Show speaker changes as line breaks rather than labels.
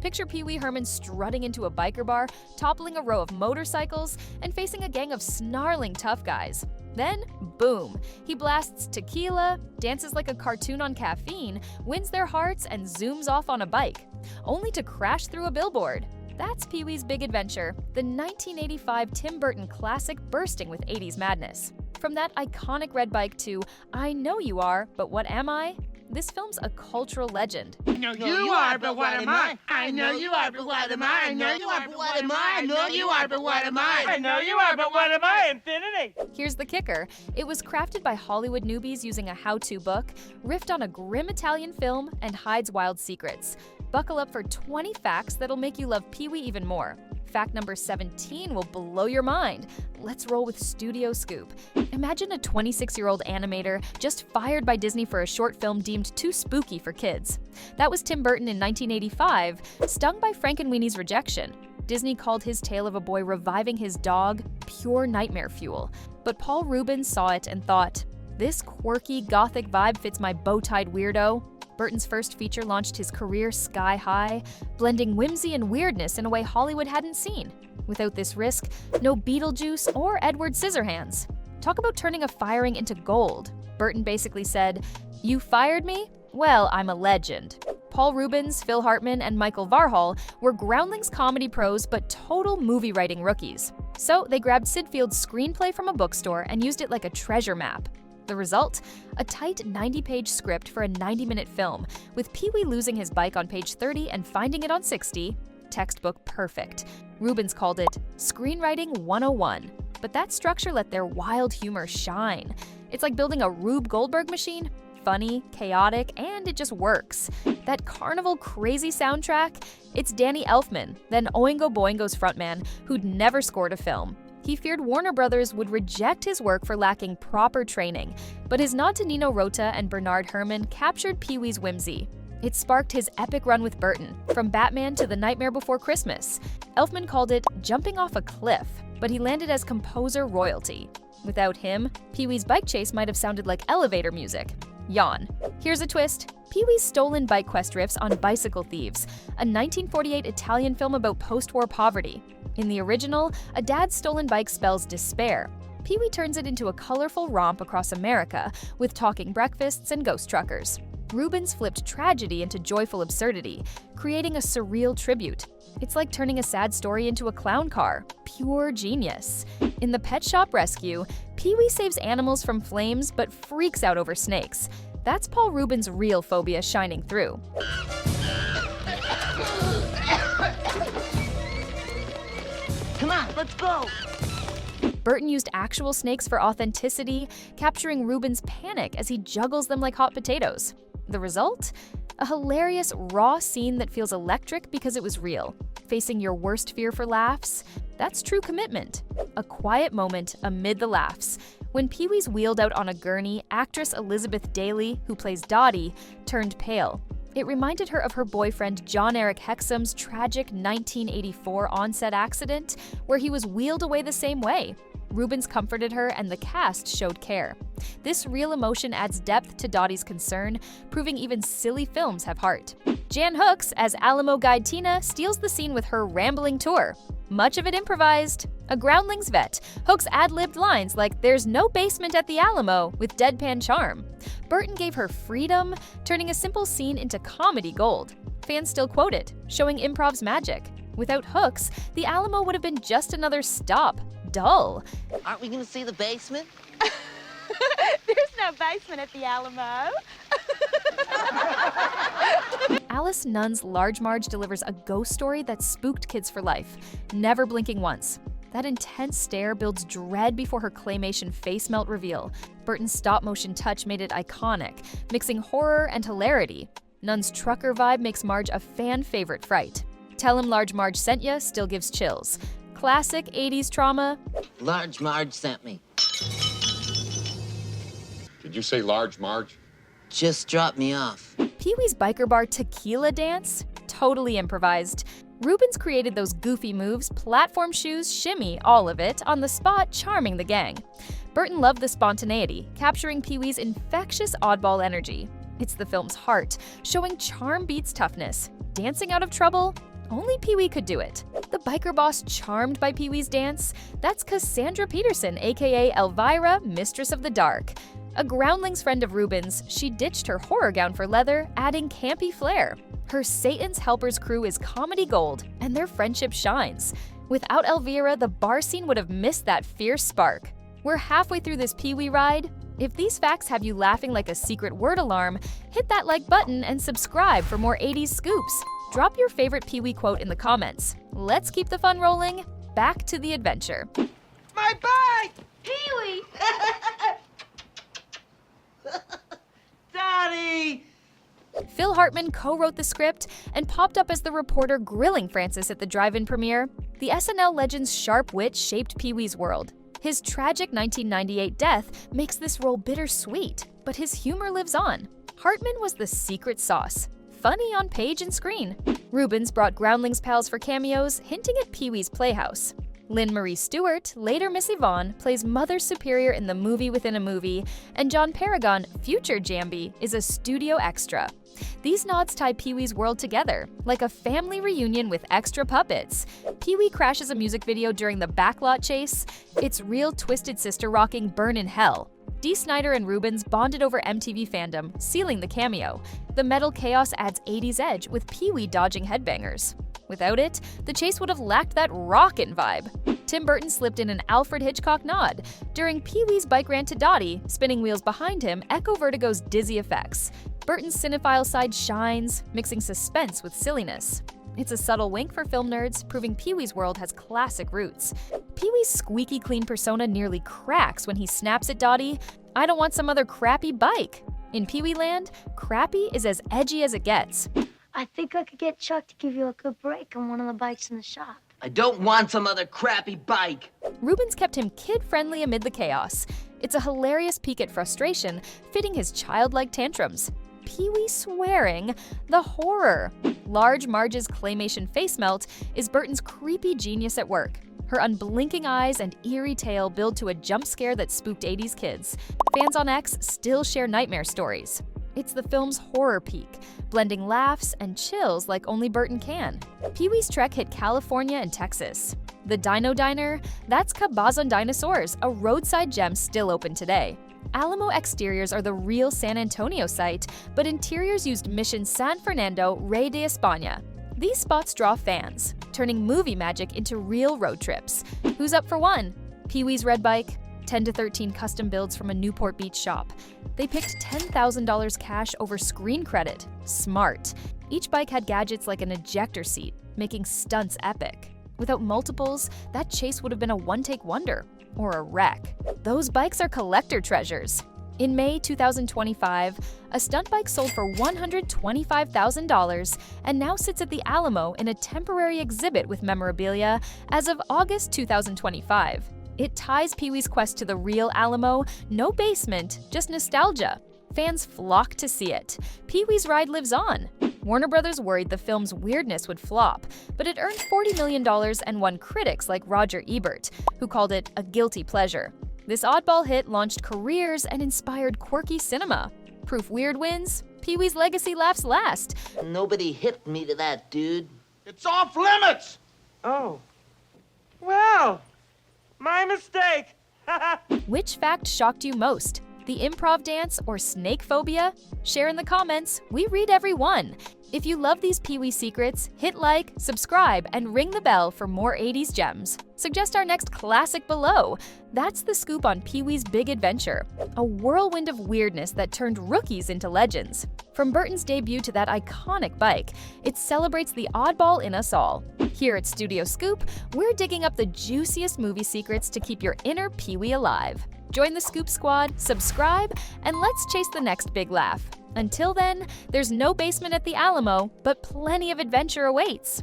Picture Pee Wee Herman strutting into a biker bar, toppling a row of motorcycles, and facing a gang of snarling tough guys. Then, boom, he blasts tequila, dances like a cartoon on caffeine, wins their hearts, and zooms off on a bike, only to crash through a billboard. That's Pee Wee's Big Adventure, the 1985 Tim Burton classic bursting with 80s madness. From that iconic red bike to I Know You Are, But What Am I? This film's a cultural legend.
I know you are, but what am I? I know you are, but what am I? I know you are, but what am I? I know you are, but what am I? I know you are, but what am I? Infinity!
Here's the kicker. It was crafted by Hollywood newbies using a how-to book, riffed on a grim Italian film, and hides wild secrets. Buckle up for 20 facts that'll make you love Pee Wee even more. Fact number 17 will blow your mind. Let's roll with Studio Scoop. Imagine a 26-year-old animator just fired by Disney for a short film deemed too spooky for kids. That was Tim Burton in 1985, stung by Frankenweenie's rejection. Disney called his tale of a boy reviving his dog pure nightmare fuel. But Paul Reubens saw it and thought, this quirky, gothic vibe fits my bow-tied weirdo. Burton's first feature launched his career sky high, blending whimsy and weirdness in a way Hollywood hadn't seen. Without this risk, no Beetlejuice or Edward Scissorhands. Talk about turning a firing into gold. Burton basically said, "You fired me? Well, I'm a legend." Paul Reubens, Phil Hartman, and Michael Varhol were Groundlings comedy pros but total movie-writing rookies. So they grabbed Sid Field's screenplay from a bookstore and used it like a treasure map. The result? A tight 90-page script for a 90-minute film, with Pee Wee losing his bike on page 30 and finding it on 60. Textbook perfect. Reubens called it Screenwriting 101. But that structure let their wild humor shine. It's like building a Rube Goldberg machine. Funny, chaotic, and it just works. That carnival crazy soundtrack? It's Danny Elfman, then Oingo Boingo's frontman, who'd never scored a film. He feared Warner Brothers would reject his work for lacking proper training, but his nod to Nino Rota and Bernard Herrmann captured Pee Wee's whimsy. It sparked his epic run with Burton, from Batman to The Nightmare Before Christmas. Elfman called it jumping off a cliff, but he landed as composer royalty. Without him, Pee Wee's bike chase might have sounded like elevator music. Yawn. Here's a twist. Pee Wee's stolen bike quest riffs on Bicycle Thieves, a 1948 Italian film about post-war poverty. In the original, a dad's stolen bike spells despair. Pee Wee turns it into a colorful romp across America, with talking breakfasts and ghost truckers. Reubens flipped tragedy into joyful absurdity, creating a surreal tribute. It's like turning a sad story into a clown car. Pure genius. In The Pet Shop Rescue, Pee Wee saves animals from flames but freaks out over snakes. That's Paul Reubens' real phobia shining through.
Come on, let's go!
Burton used actual snakes for authenticity, capturing Reubens' panic as he juggles them like hot potatoes. The result? A hilarious, raw scene that feels electric because it was real. Facing your worst fear for laughs? That's true commitment. A quiet moment amid the laughs. When Pee Wee's wheeled out on a gurney, actress Elizabeth Daly, who plays Dottie, turned pale. It reminded her of her boyfriend John Eric Hexum's tragic 1984 onset accident, where he was wheeled away the same way. Reubens comforted her and the cast showed care. This real emotion adds depth to Dottie's concern, proving even silly films have heart. Jan Hooks, as Alamo Guide Tina, steals the scene with her rambling tour. Much of it improvised. A Groundlings vet, Hooks ad-libbed lines like "There's no basement at the Alamo" with deadpan charm. Burton gave her freedom, turning a simple scene into comedy gold. Fans still quote it, showing improv's magic. Without Hooks, the Alamo would have been just another stop. Dull.
Aren't we gonna see the basement?
There's no basement at the Alamo.
Alice Nunn's Large Marge delivers a ghost story that spooked kids for life, never blinking once. That intense stare builds dread before her claymation face melt reveal. Burton's stop-motion touch made it iconic, mixing horror and hilarity. Nunn's trucker vibe makes Marge a fan-favorite fright. Tell Him Large Marge Sent Ya still gives chills. Classic 80s trauma.
Large Marge sent me.
Did you say Large Marge?
Just dropped me off.
Pee Wee's biker bar tequila dance? Totally improvised. Reubens created those goofy moves, platform shoes, shimmy, all of it, on the spot, charming the gang. Burton loved the spontaneity, capturing Pee Wee's infectious oddball energy. It's the film's heart, showing charm beats toughness. Dancing out of trouble? Only Pee Wee could do it. The biker boss charmed by Pee Wee's dance? That's Cassandra Peterson, aka Elvira, Mistress of the Dark. A groundling's friend of Reubens, she ditched her horror gown for leather, adding campy flair. Her Satan's Helpers crew is comedy gold, and their friendship shines. Without Elvira, the bar scene would have missed that fierce spark. We're halfway through this Pee Wee ride. If these facts have you laughing like a secret word alarm, hit that like button and subscribe for more 80s scoops. Drop your favorite Pee Wee quote in the comments. Let's keep the fun rolling. Back to the adventure.
My bike!
Pee-wee!
Daddy!
Phil Hartman co-wrote the script and popped up as the reporter grilling Francis at the drive-in premiere. The SNL legend's sharp wit shaped Pee Wee's world. His tragic 1998 death makes this role bittersweet, but his humor lives on. Hartman was the secret sauce, funny on page and screen. Reubens brought Groundlings pals for cameos, hinting at Pee Wee's Playhouse. Lynn Marie Stewart, later Miss Yvonne, plays Mother Superior in The Movie Within a Movie, and John Paragon, future Jambi, is a studio extra. These nods tie Pee Wee's world together, like a family reunion with extra puppets. Pee Wee crashes a music video during the backlot chase. It's real Twisted Sister rocking Burn in Hell. Dee Snider and Reubens bonded over MTV fandom, sealing the cameo. The metal chaos adds 80s edge with Pee Wee dodging headbangers. Without it, the chase would have lacked that rockin' vibe. Tim Burton slipped in an Alfred Hitchcock nod. During Pee Wee's bike rant to Dottie, spinning wheels behind him echo Vertigo's dizzy effects. Burton's cinephile side shines, mixing suspense with silliness. It's a subtle wink for film nerds, proving Pee Wee's world has classic roots. Pee Wee's squeaky clean persona nearly cracks when he snaps at Dottie, "I don't want some other crappy bike." In Pee Wee land, crappy is as edgy as it gets.
I think I could get Chuck to give you a good break on one of the bikes in the shop.
I don't want some other crappy bike.
Reubens kept him kid-friendly amid the chaos. It's a hilarious peek at frustration, fitting his childlike tantrums. Pee Wee swearing, the horror. Large Marge's claymation face melt is Burton's creepy genius at work. Her unblinking eyes and eerie tail build to a jump scare that spooked 80s kids. Fans on X still share nightmare stories. It's the film's horror peak, blending laughs and chills like only Burton can. Pee Wee's trek hit California and Texas. The Dino Diner? That's Cabazon Dinosaurs, a roadside gem still open today. Alamo exteriors are the real San Antonio site, but interiors used Mission San Fernando Rey de España. These spots draw fans, turning movie magic into real road trips. Who's up for one? Pee Wee's red bike? 10 to 13 custom builds from a Newport Beach shop. They picked $10,000 cash over screen credit. Smart. Each bike had gadgets like an ejector seat, making stunts epic. Without multiples, that chase would have been a one-take wonder, or a wreck. Those bikes are collector treasures. In May 2025, a stunt bike sold for $125,000 and now sits at the Alamo in a temporary exhibit with memorabilia as of August 2025. It ties Pee Wee's quest to the real Alamo, no basement, just nostalgia. Fans flock to see it. Pee Wee's ride lives on. Warner Brothers worried the film's weirdness would flop, but it earned $40 million and won critics like Roger Ebert, who called it a guilty pleasure. This oddball hit launched careers and inspired quirky cinema. Proof weird wins? Pee Wee's legacy laughs last.
Nobody hit me to that, dude.
It's off limits!
Oh. Well, my mistake.
Which fact shocked you most? The improv dance or snake phobia? Share in the comments, we read every one. If you love these Pee Wee secrets, hit like, subscribe, and ring the bell for more 80s gems. Suggest our next classic below. That's the scoop on Pee Wee's Big Adventure, a whirlwind of weirdness that turned rookies into legends. From Burton's debut to that iconic bike, it celebrates the oddball in us all. Here at Studio Scoop, we're digging up the juiciest movie secrets to keep your inner Pee Wee alive. Join the Scoop Squad, subscribe, and let's chase the next big laugh. Until then, there's no basement at the Alamo, but plenty of adventure awaits.